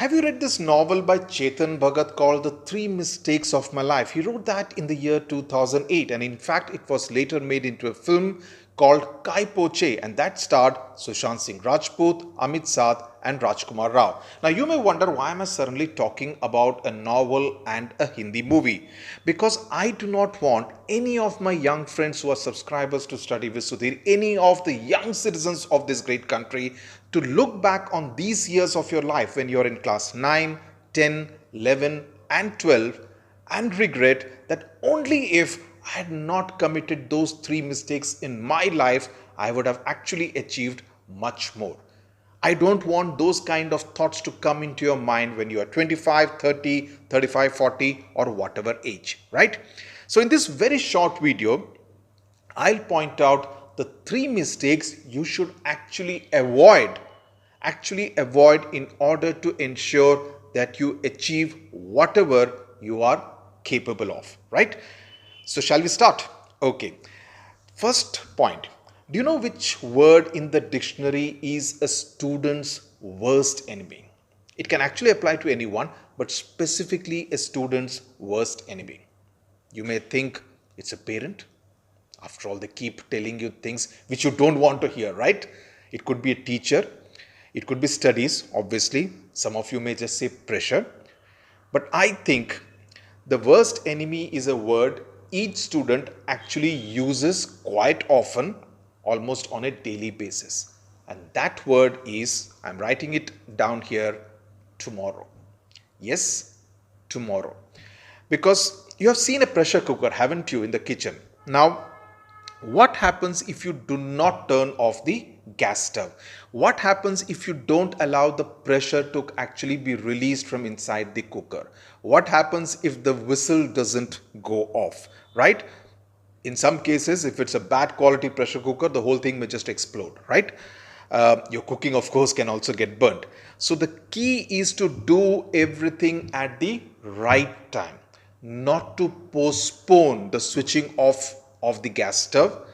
Have you read this novel by Chetan Bhagat called The Three Mistakes of My Life? He wrote that in the year 2008, and in fact it was later made into a film called Kai Poche, and that starred Sushant Singh Rajput, Amit Sath and Rajkumar Rao. Now you may wonder, why am I suddenly talking about a novel and a Hindi movie? Because I do not want any of my young friends who are subscribers to Study with Sudhir, any of the young citizens of this great country, to look back on these years of your life when you're in class 9, 10, 11 and 12 and regret that only if I had not committed those three mistakes in my life, I would have actually achieved much more. I don't want those kind of thoughts to come into your mind when you are 25, 30, 35, 40 or whatever age, right? So in this very short video, I'll point out the three mistakes you should actually avoid in order to ensure that you achieve whatever you are capable of, right? So shall we start? Okay. First point. Do you know which word in the dictionary is a student's worst enemy? It can actually apply to anyone, but specifically a student's worst enemy. You may think it's a parent. After all, they keep telling you things which you don't want to hear, right? It could be a teacher. It could be studies, obviously. Some of you may just say pressure. But I think the worst enemy is a word each student actually uses quite often, almost on a daily basis. And that word is, I'm writing it down here, tomorrow. Yes, tomorrow. Because you have seen a pressure cooker, haven't you, in the kitchen? Now, what happens if you do not turn off the gas stove? What happens if you don't allow the pressure to actually be released from inside the cooker? What happens if the whistle doesn't go off, right? In some cases, if it's a bad quality pressure cooker, the whole thing may just explode, right? Your cooking, of course, can also get burnt. So the key is to do everything at the right time, not to postpone the switching off of the gas stove,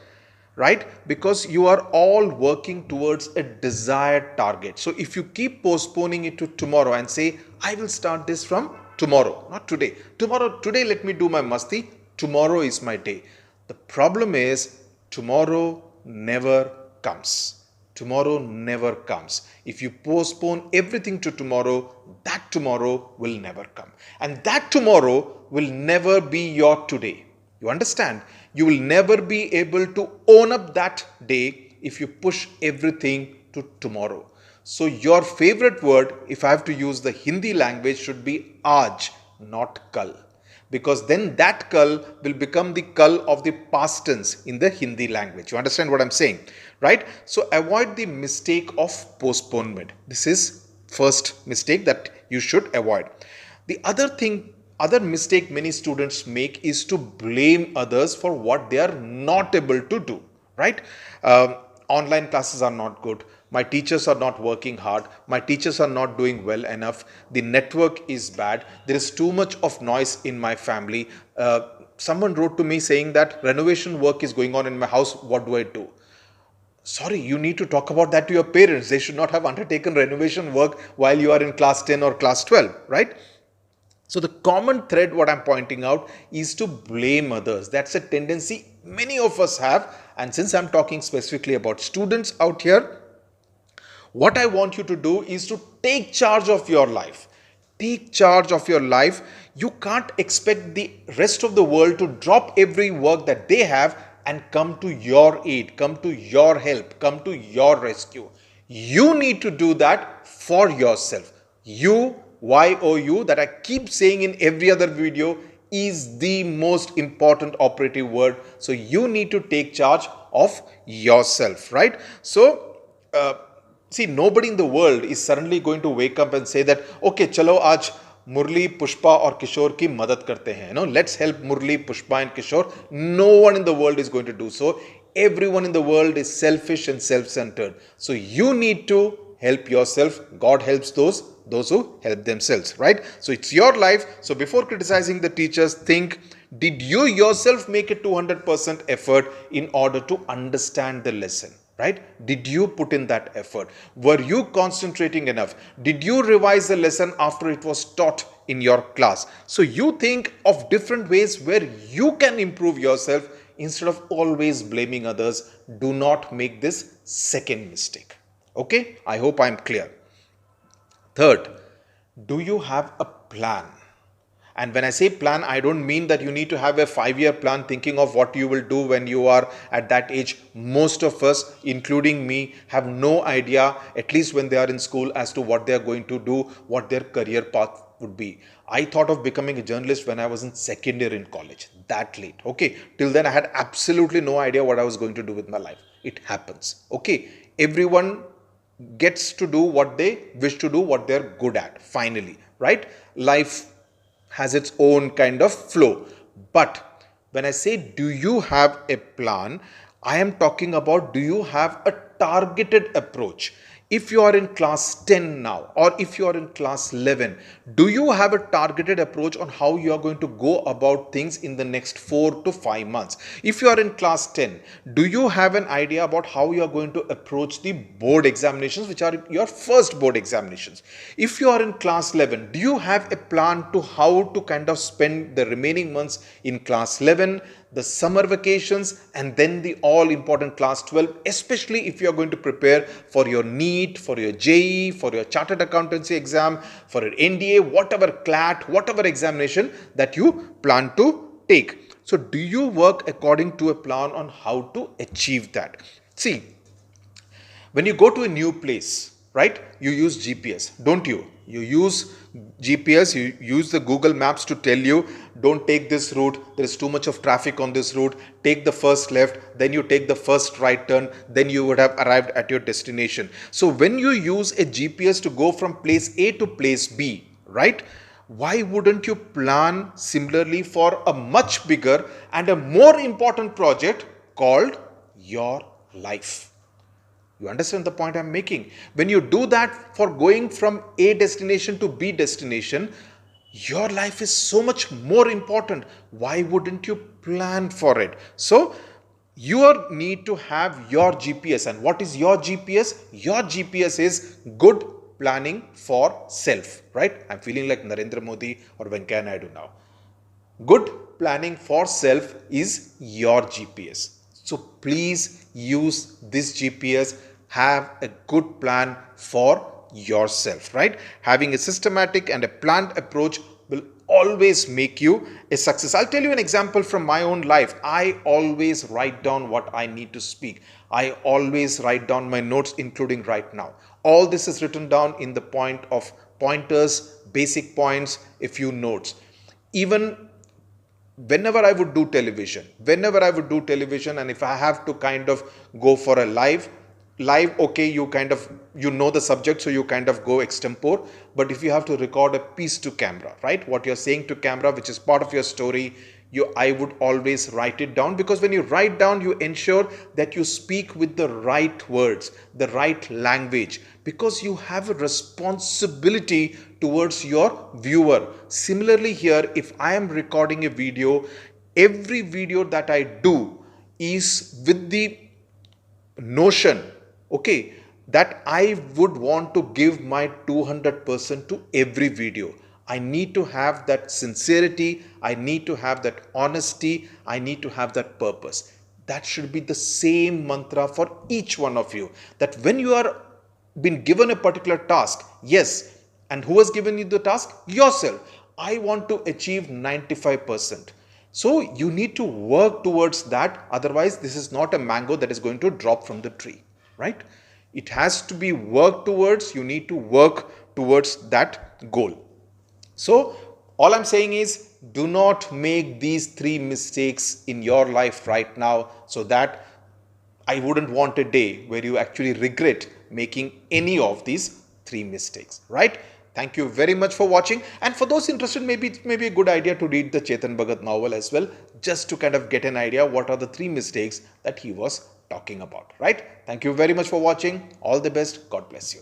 right? Because you are all working towards a desired target. So if you keep postponing it to tomorrow and say, I will start this from tomorrow, not today. Today let me do my masti. Tomorrow is my day. The problem is tomorrow never comes. Tomorrow never comes. If you postpone everything to tomorrow, that tomorrow will never come. And that tomorrow will never be your today. You understand? You will never be able to own up that day if you push everything to tomorrow. So your favorite word, if I have to use the Hindi language, should be aaj, not kal. Because then that kal will become the kal of the past tense in the Hindi language. You understand what I'm saying, right? So avoid the mistake of postponement. This is first mistake that you should avoid. The other mistake many students make is to blame others for what they are not able to do, right? Online classes are not good. My teachers are not working hard. My teachers are not doing well enough. The network is bad. There is too much of noise in my family. Someone wrote to me saying that renovation work is going on in my house. What do I do? Sorry, you need to talk about that to your parents. They should not have undertaken renovation work while you are in class 10 or class 12, right? So the common thread, what I'm pointing out, is to blame others. That's a tendency many of us have. And since I'm talking specifically about students out here, what I want you to do is to take charge of your life. Take charge of your life. You can't expect the rest of the world to drop every work that they have and come to your aid, come to your help, come to your rescue. You need to do that for yourself. YOU that I keep saying in every other video is the most important operative word. So you need to take charge of yourself, right? So see, nobody in the world is suddenly going to wake up and say that, okay, chalo aaj Murli, Pushpa or Kishore ki madad karte hain. No, let's help Murli, Pushpa and Kishore. No one in the world is going to do so. Everyone in the world is selfish and self-centered. So you need to help yourself. God helps those who help themselves, right? So it's your life. So before criticizing the teachers, think, did you yourself make a 200% effort in order to understand the lesson? right? Did you put in that effort? Were you concentrating enough? Did you revise the lesson after it was taught in your class? So you think of different ways where you can improve yourself instead of always blaming others. Do not make this second mistake. Okay, I hope I'm clear. Third, do you have a plan? And when I say plan, I don't mean that you need to have a 5-year plan thinking of what you will do when you are at that age. Most of us, including me, have no idea, at least when they are in school, as to what they are going to do, what their career path would be. I thought of becoming a journalist when I was in second year in college, that late. Okay, till then I had absolutely no idea what I was going to do with my life. It happens. Okay, everyone gets to do what they wish to do, what they're good at, finally, right? Life has its own kind of flow. But when I say, do you have a plan? I am talking about, do you have a targeted approach? If you are in class 10 now, or if you are in class 11, do you have a targeted approach on how you are going to go about things in the next 4 to 5 months? If you are in class 10, do you have an idea about how you are going to approach the board examinations, which are your first board examinations? If you are in class 11, do you have a plan to how to kind of spend the remaining months in class 11, the summer vacations, and then the all important class 12, especially if you are going to prepare for your NEET, for your JEE, for your chartered accountancy exam, for your NDA, whatever CLAT, whatever examination that you plan to take. So do you work according to a plan on how to achieve that? See, when you go to a new place, right, you use GPS, don't you? You use GPS, you use the Google Maps to tell you, don't take this route, there is too much of traffic on this route, take the first left, then you take the first right turn, then you would have arrived at your destination. So when you use a GPS to go from place A to place B, right, why wouldn't you plan similarly for a much bigger and a more important project called your life? You understand the point I'm making? When you do that for going from A destination to B destination, your life is so much more important. Why wouldn't you plan for it? So, you need to have your GPS. And what is your GPS? Your GPS is good planning for self, right? I'm feeling like Narendra Modi or Venkaiah Naidu now. Good planning for self is your GPS. So please use this GPS. Have a good plan for yourself, right? Having a systematic and a planned approach will always make you a success. I'll tell you an example from my own life. I always write down what I need to speak. I always write down my notes, including right now. All this is written down in the point of pointers, basic points, a few notes. Even whenever I would do television, and if I have to kind of go for a live, okay, you know the subject, so you kind of go extempore. But if you have to record a piece to camera, right, what you're saying to camera, which is part of your story, I would always write it down, because when you write down, you ensure that you speak with the right words, the right language, because you have a responsibility towards your viewer. Similarly here, if I am recording a video, every video that I do is with the notion, okay, that I would want to give my 200% to every video. I need to have that sincerity, I need to have that honesty, I need to have that purpose. That should be the same mantra for each one of you, that when you are been given a particular task, yes, and who has given you the task? Yourself. I want to achieve 95%. So you need to work towards that. Otherwise, this is not a mango that is going to drop from the tree, right? It has to be worked towards. You need to work towards that goal. So all I'm saying is, do not make these 3 mistakes in your life right now, so that I wouldn't want a day where you actually regret making any of these 3 mistakes, right? Thank you very much for watching. And for those interested, maybe it may be a good idea to read the Chetan Bhagat novel as well, just to kind of get an idea what are the 3 mistakes that he was talking about, right? Thank you very much for watching. All the best. God bless you.